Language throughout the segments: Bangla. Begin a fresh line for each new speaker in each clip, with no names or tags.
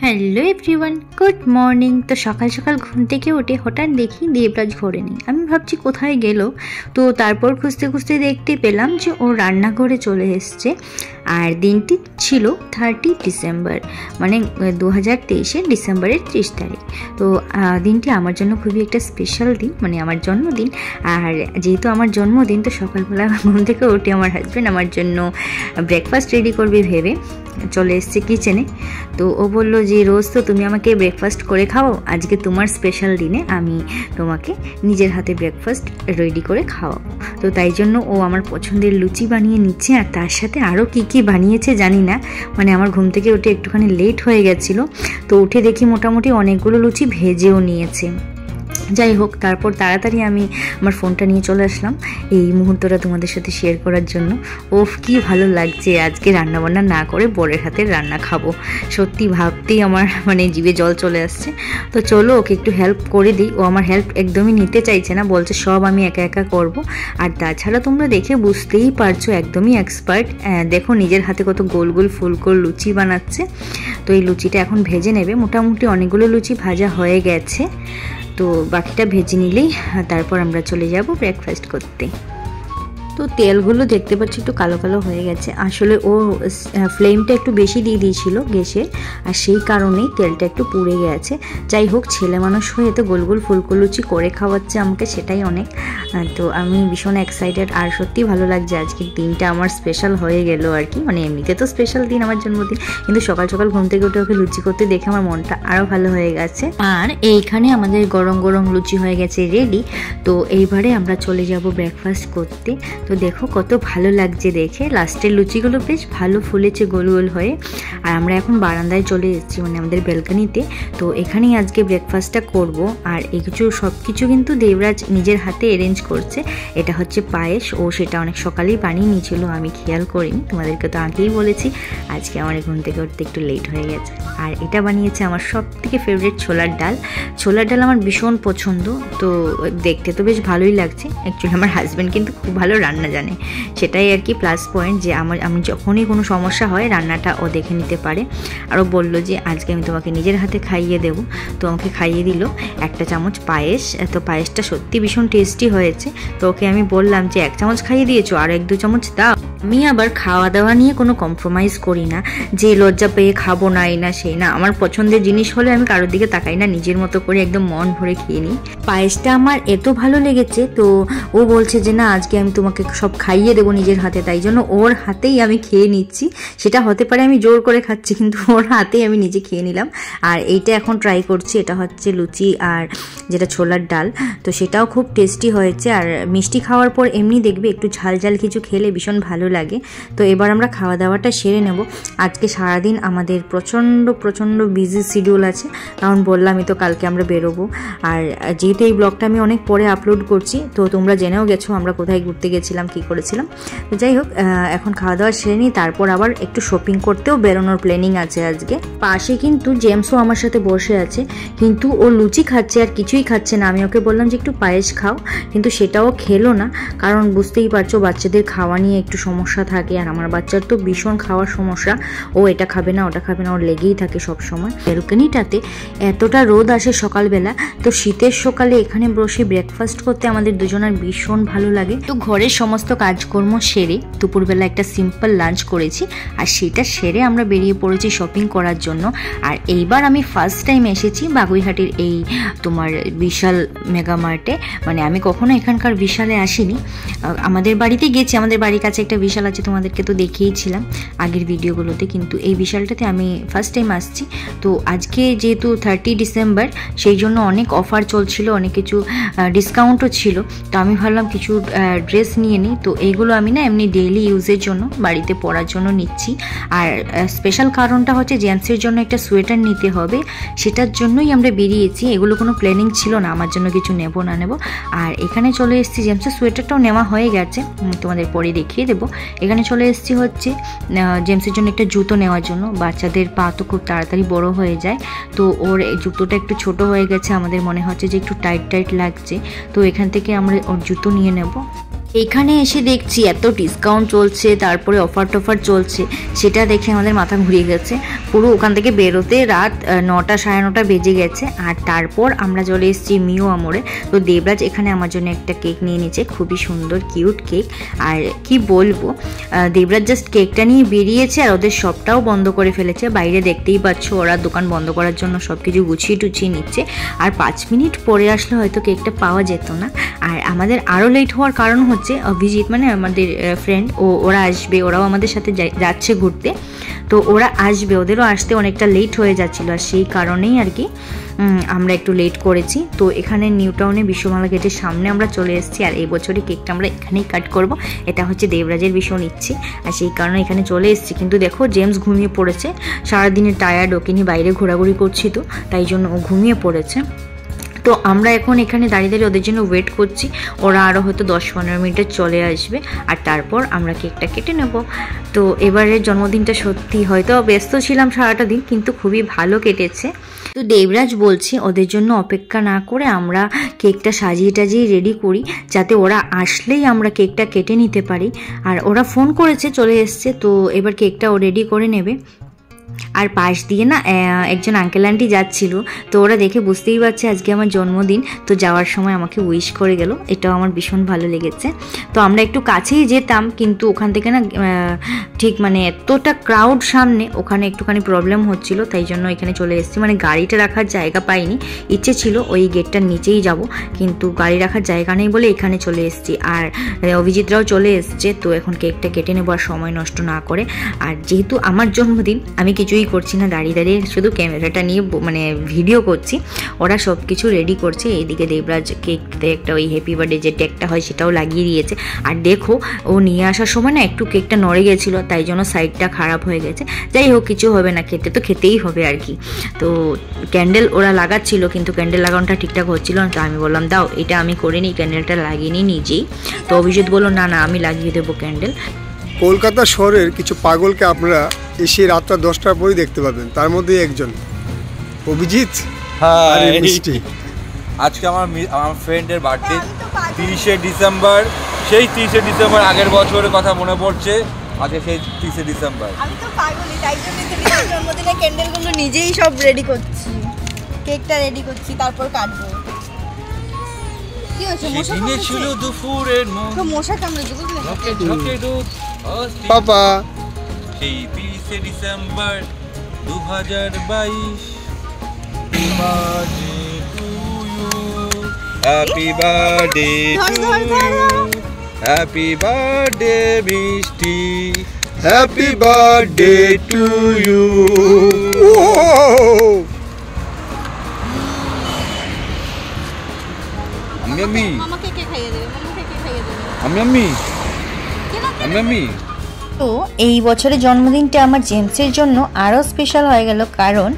Hello everyone, good morning. তো সকাল সকাল ঘুম থেকে উঠে হঠাৎ দেখি দেবরাজ ঘরে নেই। আমি ভাবছি কোথায় গেল, তো তারপর খুঁজতে খুঁজতে দেখতে পেলাম যে ও রান্নাঘরে চলে এসছে। আর দিনটি ছিল 30 ডিসেম্বর, মানে 2023 ডিসেম্বরের 30 তারিখ। তো দিনটি আমার জন্য খুবই একটা স্পেশাল দিন, মানে আমার জন্মদিন। আর যেহেতু আমার জন্মদিন, তো সকালবেলা ঘুম থেকে উঠে আমার হাজব্যান্ড আমার জন্য ব্রেকফাস্ট রেডি করবে ভেবে চলে এসছে কিচেনে। তো ও বললো যে রোজ তো তুমি আমাকে ব্রেকফাস্ট করে খাও, আজকে তোমার স্পেশাল দিনে আমি তোমাকে নিজের হাতে ব্রেকফাস্ট রেডি করে খাওয়াবো। তো তাই জন্য ও আমার পছন্দের লুচি বানিয়ে নিচ্ছে, আর তার সাথে আরও কী কী বানিয়েছে জানি না, মানে আমার ঘুম থেকে উঠে একটুখানি লেট হয়ে গেছিলো। তো উঠে দেখি মোটামুটি অনেকগুলো লুচি ভেজেও নিয়েছে। যাই হোক, তারপর তাড়াতাড়ি আমি আমার ফোনটা নিয়ে চলে আসলাম এই মুহূর্তটা তোমাদের সাথে শেয়ার করার জন্য। ওফ, কি ভালো লাগছে আজকে রান্নাবান্না না করে বরের হাতের রান্না খাবো। সত্যি ভাবতেই আমার মানে জিভে জল চলে আসছে। তো চলো ওকে একটু হেল্প করে দিই। ও আমার হেল্প একদমই নিতে চাইছে না, বলছে সব আমি একা একা করব। আর তাছাড়া তোমরা দেখে বুঝতেই পারছো একদমই এক্সপার্ট। দেখো নিজের হাতে কত গোল গোল ফুল গোল লুচি বানাচ্ছে। তো এই লুচিটা এখন ভেজে নেবে। মোটামুটি অনেকগুলো লুচি ভাজা হয়ে গেছে, তো বাকিটা ভেজে নিলেই তারপর আমরা চলে যাব ব্রেকফাস্ট করতে। তো তেলগুলো দেখতে পাচ্ছি একটু কালো কালো হয়ে গেছে, আসলে ও ফ্লেমটা একটু বেশি দিয়ে দিয়েছিল গ্যাসে, আর সেই কারণেই তেলটা একটু পুড়ে গেছে। যাই হোক, ছেলে মানুষ হয়ে তো গোল গোল ফুলকো লুচি করে খাওয়াচ্ছে আমাকে, সেটাই অনেক। তো আমি ভীষণ এক্সাইটেড, আর সত্যি ভালো লাগছে আজকের দিনটা আমার স্পেশাল হয়ে গেল আর কি। মানে এমনিতে তো স্পেশাল দিন আমার জন্মদিন, কিন্তু সকাল সকাল ঘুম থেকে উঠে ওকে লুচি করতে দেখে আমার মনটা আরও ভালো হয়ে গেছে। আর এইখানে আমাদের গরম গরম লুচি হয়ে গেছে রেডি। তো এইবারে আমরা চলে যাব ব্রেকফাস্ট করতে। তো দেখো কত ভালো লাগছে দেখে, লাস্টের লুচিগুলো বেশ ভালো ফুলেছে গোল গোল হয়ে। আর আমরা এখন বারান্দায় চলে এসেছি, মানে আমাদের ব্যালকনিতে। তো এখানেই আজকে ব্রেকফাস্টটা করব। আর এই সব কিছু কিন্তু দেবরাজ নিজের হাতে অ্যারেঞ্জ করছে। এটা হচ্ছে পায়েস, ও সেটা অনেক সকালেই বানিয়ে নিয়েছিল, আমি খেয়াল করিনি, তোমাদেরকে তো আগেই বলেছি। আজকে আমার ঘুম থেকে উঠতে একটু লেট হয়ে গেছে। আর এটা বানিয়েছে আমার সব থেকে ফেভারিট ছোলার ডাল। ছোলার ডাল আমার ভীষণ পছন্দ, তো দেখতে তো বেশ ভালোই লাগছে। অ্যাকচুয়ালি আমার হাজব্যান্ড কিন্তু খুব ভালো রান্না জানে, সেটাই আর কি প্লাস পয়েন্ট, যে আমি যখনই কোনো সমস্যা হয় রান্নাটা ও দেখে নিতে পারে। আর ও বললো যে আজকে আমি তোমাকে নিজের হাতে খাইয়ে দেবো। তো আমাকে খাইয়ে দিল 1 চামচ পায়েস। তো পায়েসটা সত্যি ভীষণ টেস্টি হয়েছে। তো ওকে আমি বললাম যে 1 চামচ খাইয়ে দিয়েছো, আর 1-2 চামচ দাও। আমি আবার খাওয়া দাওয়া নিয়ে কোনো কম্প্রোমাইজ করি না, যে লজ্জা পেয়ে খাবো না এই না সেই না। আমার পছন্দের জিনিস হলে আমি কারোর দিকে তাকাই না, নিজের মতো করে একদম মন ভরে খেয়ে নিই। পায়েসটা আমার এত ভালো লেগেছে, তো ও বলছে যে না আজকে আমি তোমাকে সব খাইয়ে দেবো নিজের হাতে, তাই জন্য ওর হাতেই আমি খেয়ে নিচ্ছি। সেটা হতে পারে আমি জোর করে খাচ্ছি, কিন্তু ওর হাতেই আমি নিজে খেয়ে নিলাম। আর এইটা এখন ট্রাই করছি, এটা হচ্ছে লুচি আর যেটা ছোলার ডাল। তো সেটাও খুব টেস্টি হয়েছে। আর মিষ্টি খাওয়ার পর এমনি দেখবে একটু ঝাল ঝাল কিছু খেলে ভীষণ ভালো লাগে। তো এবার আমরা খাওয়া দাওয়াটা সেরে নেব। আজকে সারাদিন আমাদের প্রচণ্ড প্রচণ্ড বিজি শিডিউল আছে, কারণ বললামই তো কালকে আমরা বেরোবো। আর যেহেতু এই ব্লগটা আমি অনেক পরে আপলোড করছি, তো তোমরা জেনেও গেছো আমরা কোথায় ঘুরতে গেছিলাম, কী করেছিলাম। তো যাই হোক, এখন খাওয়া দাওয়া সেরে নিই, তারপর আবার একটু শপিং করতেও বেরোনোর প্ল্যানিং আছে আজকে। পাশে কিন্তু জেমসও আমার সাথে বসে আছে, কিন্তু ও লুচি খাচ্ছে আর কিছুই খাচ্ছে না। আমি ওকে বললাম যে একটু পায়েস খাও, কিন্তু সেটাও খেলো না, কারণ বুঝতেই পারছো বাচ্চাদের খাওয়া নিয়ে একটু সমস্যা থাকে। আর আমার বাচ্চার তো ভীষণ খাওয়ার সমস্যা, ও এটা খাবে না ওটা খাবে না, ওর লেগেই থাকে সবসময়। ব্যালকনিটাতে এতটা রোদ আসে সকালবেলা, তো শীতের সকালে এখানে বসে ব্রেকফাস্ট করতে আমাদের দুজনের ভীষণ ভালো লাগে। তো ঘরের সমস্ত কাজকর্ম সেরে দুপুরবেলা একটা সিম্পল লাঞ্চ করেছি, আর সেটা সেরে আমরা বেরিয়ে পড়েছি শপিং করার জন্য। আর এইবার আমি ফার্স্ট টাইম এসেছি বাগুইহাটির এই তোমার বিশাল মেগা মার্টে। মানে আমি কখনো এখানকার বিশালে আসিনি, আমাদের বাড়িতে গেছি, আমাদের বাড়ির কাছে একটা বিশাল আছে, তোমাদেরকে তো দেখিয়েছিলাম আগের ভিডিওগুলোতে, কিন্তু এই বিশালটাতে আমি ফার্স্ট টাইম আসছি। তো আজকে যেহেতু 30 ডিসেম্বর, সেই জন্য অনেক অফার চলছিল, অনেক কিছু ডিসকাউন্টও ছিল। তো আমি ভাবলাম কিছু ড্রেস নিয়ে নিই। তো এইগুলো আমি না এমনি ডেইলি ইউজের জন্য বাড়িতে পরার জন্য নিচ্ছি। আর স্পেশাল কারণটা হচ্ছে জেন্টসের জন্য একটা সোয়েটার নিতে হবে, সেটার জন্যই আমরা বেরিয়েছি। এগুলো কোনো প্ল্যানিং ছিল না আমার জন্য কিছু নেব না নেব। আর এখানে চলে এসেছি, জেন্টসের সোয়েটারটাও নেওয়া হয়ে গেছে, তোমাদের পরে দেখিয়ে দেবো। এখানে চলে এসেছি হচ্ছে জেমসের জন্য একটা জুতো নেওয়ার জন্য। বাচ্চাদের পা তো খুব তাড়াতাড়ি বড় হয়ে যায়, তো ওর জুতোটা একটু ছোট হয়ে গেছে, আমাদের মনে হচ্ছে যে একটু টাইট টাইট লাগছে। তো এখান থেকে আমরা ওর জুতো নিয়ে নেব। এখানে এসে দেখছি এত ডিসকাউন্ট চলছে, তারপরে অফার টফার চলছে, সেটা দেখে আমাদের মাথা ঘুরিয়ে গেছে। পুরো ওখান থেকে বেরোতে রাত 9টা 9:30 বেজে গেছে। আর তারপর আমরা চলে এসেছি মিও আমোরে। তো দেবরাজ এখানে আমার জন্য একটা কেক নিয়ে নিয়েছে, খুবই সুন্দর কিউট কেক। আর কি বলবো, দেবরাজ জাস্ট কেকটা নিয়ে বেরিয়েছে আর ওদের শপটাও বন্ধ করে ফেলেছে। বাইরে দেখতেই পাচ্ছ ওরা দোকান বন্ধ করার জন্য সব কিছু গুছিয়ে টুছিয়ে নিচ্ছে। আর 5 মিনিট পরে আসলে হয়তো কেকটা পাওয়া যেত না। আর আমাদের আরও লেট হওয়ার কারণ হচ্ছে অভিজিৎ মানে আমাদের ফ্রেন্ড, ওরা আসবে, ওরাও আমাদের সাথে যাচ্ছে ঘুরতে। তো ওরা আসবে, ওদেরও আসতে অনেকটা লেট হয়ে যাচ্ছিলো, আর সেই কারণেই আর কি আমরা একটু লেট করেছি। তো এখানে নিউ টাউনে বিশ্বমালা গেটের সামনে আমরা চলে এসেছি। আর এই বছরই কেকটা আমরা এখানেই কাট করব, এটা হচ্ছে দেবরাজের ভীষণ ইচ্ছে, আর সেই কারণে এখানে চলে এসেছি। কিন্তু দেখো জেমস ঘুমিয়ে পড়েছে, সারাদিনের টায়ার্ড, ওকে নিয়ে বাইরে ঘোরাঘুরি করছি, তো তাই জন্য ও ঘুমিয়ে পড়েছে। তো আমরা এখন এখানে দাঁড়িয়ে দাঁড়িয়ে ওদের জন্য ওয়েট করছি। ওরা আরও হয়তো 10-15 মিনিটে চলে আসবে, আর তারপর আমরা কেকটা কেটে নেব। তো এবারের জন্মদিনটা সত্যি হয়তো ব্যস্ত ছিলাম সারাটা দিন, কিন্তু খুবই ভালো কেটেছে। তো দেবরাজ বলছি ওদের জন্য অপেক্ষা না করে আমরা কেকটা সাজিয়ে টাজিয়ে রেডি করি, যাতে ওরা আসলেই আমরা কেকটা কেটে নিতে পারি। আর ওরা ফোন করেছে, চলে এসছে, তো এবার কেকটা ও রেডি করে নেবে। আর পাশ দিয়ে না একজন আঙ্কেল আন্টি যাচ্ছিল, তো ওরা দেখে বুঝতেই পারছে আজকে আমার জন্মদিন, তো যাওয়ার সময় আমাকে উইশ করে গেল, এটাও আমার ভীষণ ভালো লেগেছে। তো আমরা একটু কাছেই যেতাম, কিন্তু ওখান থেকে না ঠিক মানে এতটা ক্রাউড সামনে, ওখানে একটুখানি প্রবলেম হচ্ছিল, তাই জন্য এখানে চলে এসেছি। মানে গাড়িটা রাখার জায়গা পাইনি, ইচ্ছে ছিল ওই গেটটার নিচেই যাব, কিন্তু গাড়ি রাখার জায়গা নেই বলে এখানে চলে এসেছি। আর অভিজিৎরাও চলে এসছে, তো এখন কেকটা কেটে নেবো আর সময় নষ্ট না করে। আর যেহেতু আমার জন্মদিন, আমি কিছুই করছি না, দাঁড়িয়ে দাঁড়িয়ে শুধু ক্যামেরাটা নিয়ে মানে ভিডিও করছি। ওরা সব কিছু রেডি করছে। এইদিকে দেবরাজ কেকতে একটা ওই হ্যাপি বার্থডে যে ট্যাগটা হয় সেটাও লাগিয়ে দিয়েছে। আর দেখো ও নিয়ে আসার সময় না একটু কেকটা নড়ে গেছিলো, তাই জন্য সাইডটা খারাপ হয়ে গেছে। যাই হোক, কিছু হবে না, খেতে তো খেতেই হবে আর কি। তো ক্যান্ডেল ওরা লাগাচ্ছিল, কিন্তু ক্যান্ডেল লাগানোটা ঠিকঠাক হচ্ছিল না, তো আমি বললাম দাও এটা আমি করে নিই, ক্যান্ডেলটা লাগিয়ে নিই নিজেই। তো অভিজিৎ বললো না না আমি লাগিয়ে দেবো ক্যান্ডেল।
কলকাতা শহরের কিছু পাগলকে আপনারা এসে রাতটা 10টার পরই দেখতে পাবেন, তার মধ্যে একজন অভিজিৎ।
হ্যাঁ, আজকে আমার ফ্রেন্ডের বার্থডে 30শে ডিসেম্বর। সেই 30শে ডিসেম্বর আগের বছরের কথা মনে পড়ছে, আজকে সেই 30শে ডিসেম্বর।
আমি তো পাগলই, তাই জন্য জন্মদিনে ক্যান্ডেলগুলো নিজেই সব রেডি করছি, কেকটা রেডি করছি, তারপর কাটবো। কি হচ্ছে, মশা কামড়েছে? ছিল দুপুরের তো মশা কামড়েছে, বুঝলে?
পাপা
সেই 30শে December 2022। Happy birthday to you, happy birthday মিষ্টি,
হ্যাপি বার্থডে টু ইউ।
মামাকে কে খাইয়ে দেবে, মামাকে কে খাইয়ে দেবে?
আমি
তো এই বছরের জন্মদিনটা আমার জেমসের জন্য আরও স্পেশাল হয়ে গেল, কারণ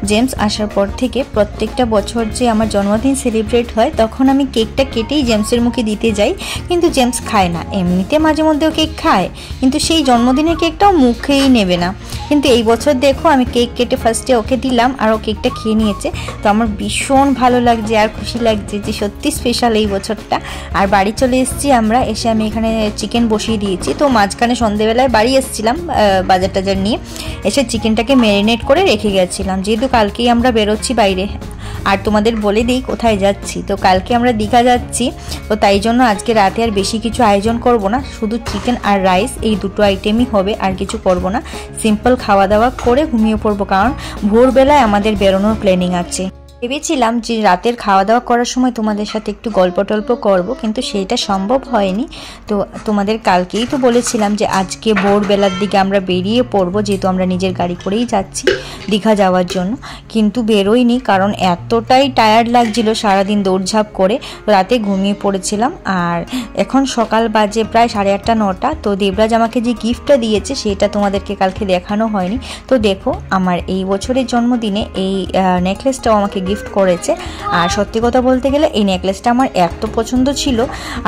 জেমস আসার পর থেকে প্রত্যেকটা বছর যে আমার জন্মদিন সেলিব্রেট হয়, তখন আমি কেকটা কেটেই জেমসের মুখে দিতে যাই, কিন্তু জেমস খায় না। এমনিতে মাঝে মধ্যেও কেক খায়, কিন্তু সেই জন্মদিনের কেকটাও মুখেই নেবে না। কিন্তু এই বছর দেখো আমি কেক কেটে ফার্স্টে ওকে দিলাম, আর ও কেকটা খেয়ে নিয়েছে। তো আমার ভীষণ ভালো লাগছে আর খুশি লাগছে যে সত্যি স্পেশাল এই বছরটা। আর বাড়ি চলে এসেছি আমরা, এসে আমি এখানে চিকেন বসিয়ে দিয়েছি। তো মাঝখানে সন্ধেবেলায় বাড়ি এসেছিলাম বাজার টাজার নিয়ে, এসে চিকেনটাকে ম্যারিনেট করে রেখে গেছিলাম, যেহেতু কালকেই আমরা বেরোচ্ছি বাইরে। আর তোমাদের বলে দিই কোথায় যাচ্ছি, তো কালকে আমরা দীঘা যাচ্ছি, তো তাই জন্য আজকে রাতে আর বেশি কিছু আয়োজন করব না, শুধু চিকেন আর রাইস এই দুটো আইটেমই হবে, আর কিছু করব না। সিম্পল খাওয়া দাওয়া করে ঘুমিয়ে পড়বো, কারণ ভোরবেলায় আমাদের বেরোনোর প্ল্যানিং আছে। ভেবেছিলাম যে রাতের খাওয়া দাওয়া করার সময় তোমাদের সাথে একটু গল্প টল্প করবো, কিন্তু সেইটা সম্ভব হয়নি। তো তোমাদের কালকেই তো বলেছিলাম যে আজকে ভোরবেলার দিকে আমরা বেরিয়ে পড়বো, যেহেতু আমরা নিজের গাড়ি করেই যাচ্ছি দীঘা যাওয়ার জন্য, কিন্তু বেরোইনি, কারণ এতটাই টায়ার্ড লাগছিল সারাদিন দৌড়ঝাঁপ করে, রাতে ঘুমিয়ে পড়েছিলাম। আর এখন সকাল বাজে প্রায় 8:30-9টা। তো দেবরাজ আমাকে যে গিফটটা দিয়েছে সেটা তোমাদেরকে কালকে দেখানো হয়নি। তো দেখো আমার এই বছরের জন্মদিনে এই নেকলেসটাও আমাকে গিফট করেছে। আর সত্যি কথা বলতে গেলে এই নেকলেসটা আমার এত পছন্দ ছিল,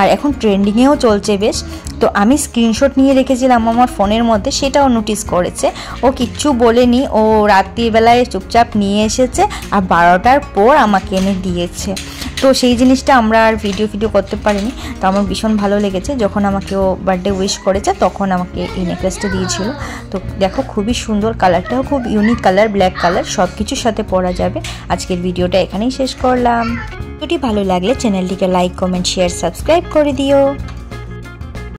আর এখন ট্রেন্ডিংয়েও চলছে বেশ। তো আমি স্ক্রিনশট নিয়ে রেখেছিলাম আমার ফোনের মধ্যে, সেটাও নোটিস করেছে। ও কিচ্ছু বলেনি, ও রাত্রিবেলায় চুপচাপ নিয়ে এসেছে আর 12টার পর আমাকে এনে দিয়েছে। তো তো সেই জিনিসটা আমরা আর ভিডিও করতে পারিনি। তো আমার ভীষণ ভালো লেগেছে, যখন আমাকে ও বার্থডে উইশ করেছে তখন আমাকে এই নেকলেসটা দিয়েছিল। তো দেখো খুবই সুন্দর, কালারটাও খুব ইউনিক কালার, ব্ল্যাক কালার, সব কিছুর সাথে পরা যাবে। আজকের ভিডিওটা এখানেই শেষ করলাম। ভিডিওটি ভালো লাগলে চ্যানেলটিকে লাইক, কমেন্ট, শেয়ার, সাবস্ক্রাইব করে দিও।